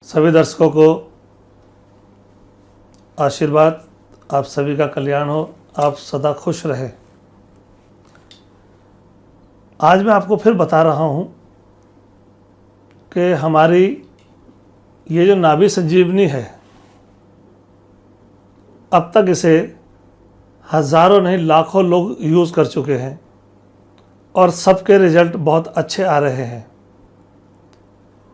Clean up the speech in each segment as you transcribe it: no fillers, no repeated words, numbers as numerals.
सभी दर्शकों को आशीर्वाद, आप सभी का कल्याण हो, आप सदा खुश रहे। आज मैं आपको फिर बता रहा हूँ कि हमारी ये जो नाभि संजीवनी है, अब तक इसे हज़ारों नहीं लाखों लोग यूज़ कर चुके हैं और सबके रिज़ल्ट बहुत अच्छे आ रहे हैं।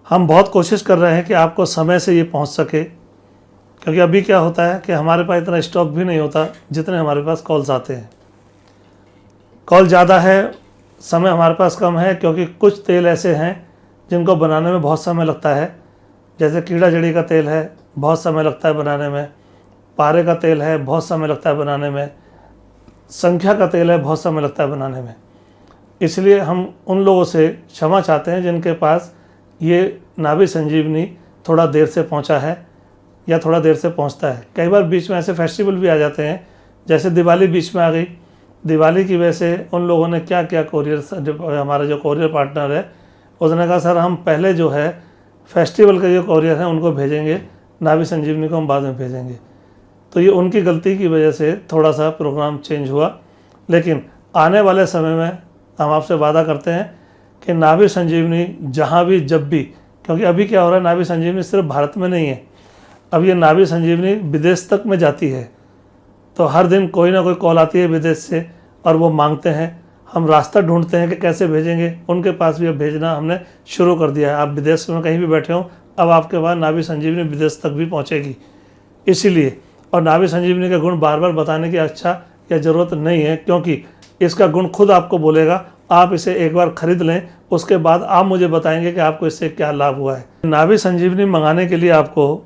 हम बहुत कोशिश कर रहे हैं कि आपको समय से ये पहुंच सके, क्योंकि अभी क्या होता है कि हमारे पास इतना स्टॉक भी नहीं होता जितने हमारे पास कॉल्स आते हैं। कॉल ज़्यादा है, समय हमारे पास कम है, क्योंकि कुछ तेल ऐसे हैं जिनको बनाने में बहुत समय लगता है। जैसे कीड़ा जड़ी का तेल है, बहुत समय लगता है बनाने में। पारे का तेल है, बहुत समय लगता है बनाने में। संख्या का तेल है, बहुत समय लगता है बनाने में। इसलिए हम उन लोगों से क्षमा चाहते हैं जिनके पास ये नाभि संजीवनी थोड़ा देर से पहुंचा है या थोड़ा देर से पहुंचता है। कई बार बीच में ऐसे फेस्टिवल भी आ जाते हैं, जैसे दिवाली बीच में आ गई। दिवाली की वजह से उन लोगों ने क्या क्या हमारे जो कोरियर पार्टनर है उसने कहा सर हम पहले जो है फेस्टिवल के जो कोरियर हैं उनको भेजेंगे, नाभि संजीवनी को हम बाद में भेजेंगे। तो ये उनकी गलती की वजह से थोड़ा सा प्रोग्राम चेंज हुआ, लेकिन आने वाले समय में हम आपसे वादा करते हैं कि नाभि संजीवनी जहाँ भी जब भी, क्योंकि अभी क्या हो रहा है, नाभि संजीवनी सिर्फ भारत में नहीं है, अब ये नाभि संजीवनी विदेश तक में जाती है। तो हर दिन कोई ना कोई कॉल आती है विदेश से और वो मांगते हैं, हम रास्ता ढूंढते हैं कि कैसे भेजेंगे। उनके पास भी अब भेजना हमने शुरू कर दिया है। आप विदेश में कहीं भी बैठे हो, अब आपके पास नाभि संजीवनी विदेश तक भी पहुँचेगी। इसीलिए, और नाभि संजीवनी का गुण बार बार बताने की अच्छा या ज़रूरत नहीं है, क्योंकि इसका गुण खुद आपको बोलेगा। आप इसे एक बार खरीद लें, उसके बाद आप मुझे बताएंगे कि आपको इससे क्या लाभ हुआ है। नाभि संजीवनी मंगाने के लिए आपको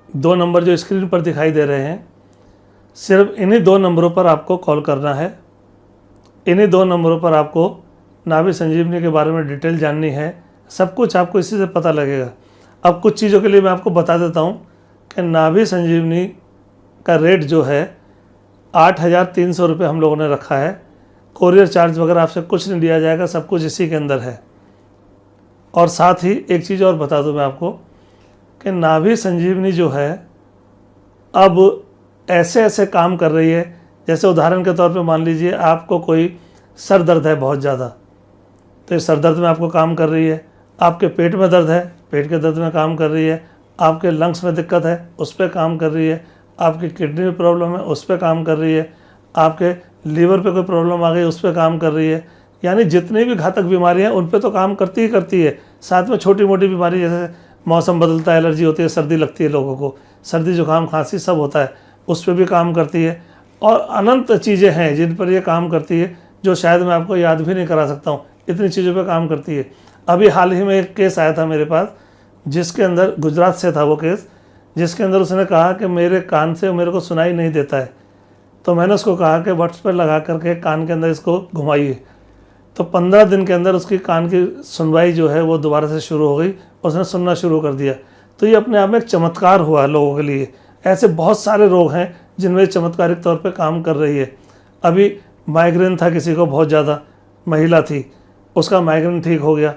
2 नंबर जो स्क्रीन पर दिखाई दे रहे हैं, सिर्फ इन्हीं 2 नंबरों पर आपको कॉल करना है। इन्हीं 2 नंबरों पर आपको नाभि संजीवनी के बारे में डिटेल जाननी है। सब कुछ आपको इसी से पता लगेगा। अब कुछ चीज़ों के लिए मैं आपको बता देता हूँ कि नाभि संजीवनी का रेट जो है 8,300 रुपये हम लोगों ने रखा है। कोरियर चार्ज वगैरह आपसे कुछ नहीं लिया जाएगा, सब कुछ इसी के अंदर है। और साथ ही एक चीज़ और बता दूं मैं आपको कि नाभि संजीवनी जो है अब ऐसे ऐसे काम कर रही है, जैसे उदाहरण के तौर पे मान लीजिए आपको कोई सर दर्द है बहुत ज़्यादा, तो इस सर दर्द में आपको काम कर रही है। आपके पेट में दर्द है, पेट के दर्द में काम कर रही है। आपके लंग्स में दिक्कत है, उस पर काम कर रही है। आपकी किडनी में प्रॉब्लम है, उस पर काम कर रही है। आपके लीवर पे कोई प्रॉब्लम आ गई, उस पर काम कर रही है। यानी जितनी भी घातक बीमारियां हैं उन पे तो काम करती ही करती है। साथ में छोटी मोटी बीमारी, जैसे मौसम बदलता है, एलर्जी होती है, सर्दी लगती है लोगों को, सर्दी जुकाम खांसी सब होता है, उस पर भी काम करती है। और अनंत चीज़ें हैं जिन पर ये काम करती है, जो शायद मैं आपको याद भी नहीं करा सकता हूँ, इतनी चीज़ों पर काम करती है। अभी हाल ही में एक केस आया था मेरे पास, जिसके अंदर, गुजरात से था वो केस, जिसके अंदर उसने कहा कि मेरे कान से मेरे को सुनाई नहीं देता है। तो मैंने उसको कहा कि बड्स पर लगा करके कान के अंदर इसको घुमाइए। तो 15 दिन के अंदर उसकी कान की सुनवाई जो है वो दोबारा से शुरू हो गई, उसने सुनना शुरू कर दिया। तो ये अपने आप में एक चमत्कार हुआ लोगों के लिए। ऐसे बहुत सारे रोग हैं जिनमें चमत्कारिक तौर पे काम कर रही है। अभी माइग्रेन था किसी को बहुत ज़्यादा, महिला थी, उसका माइग्रेन ठीक हो गया।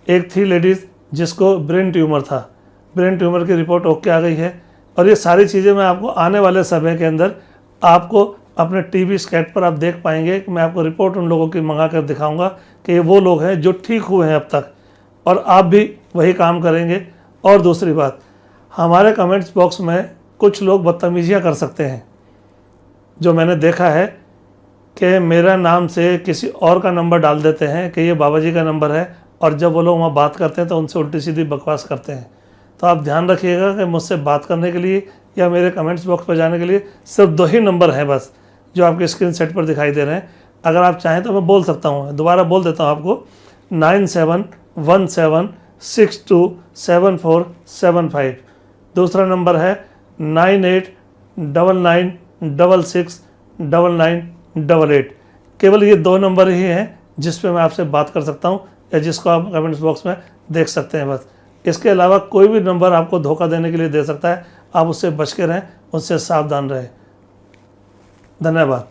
एक थी लेडीज़ जिसको ब्रेन ट्यूमर था, ब्रेन ट्यूमर की रिपोर्ट ओके आ गई है। और ये सारी चीज़ें मैं आपको आने वाले समय के अंदर आपको अपने टीवी स्कैट पर आप देख पाएंगे कि मैं आपको रिपोर्ट उन लोगों की मंगा कर दिखाऊंगा कि ये वो लोग हैं जो ठीक हुए हैं अब तक, और आप भी वही काम करेंगे। और दूसरी बात, हमारे कमेंट्स बॉक्स में कुछ लोग बदतमीजियाँ कर सकते हैं, जो मैंने देखा है कि मेरा नाम से किसी और का नंबर डाल देते हैं कि ये बाबा जी का नंबर है, और जब वो लोग वहाँ बात करते हैं तो उनसे उल्टी सीधी बकवास करते हैं। तो आप ध्यान रखिएगा कि मुझसे बात करने के लिए या मेरे कमेंट्स बॉक्स पर जाने के लिए सिर्फ 2 ही नंबर हैं बस, जो आपके स्क्रीन सेट पर दिखाई दे रहे हैं। अगर आप चाहें तो मैं बोल सकता हूँ, दोबारा बोल देता हूँ आपको, 9717627475। दूसरा नंबर है 9899669988। केवल ये 2 नंबर ही हैं जिस पे मैं आपसे बात कर सकता हूँ, या जिसको आप कमेंट्स बॉक्स में देख सकते हैं बस। इसके अलावा कोई भी नंबर आपको धोखा देने के लिए दे सकता है, आप उससे बच के रहें, उससे सावधान रहें। धन्यवाद।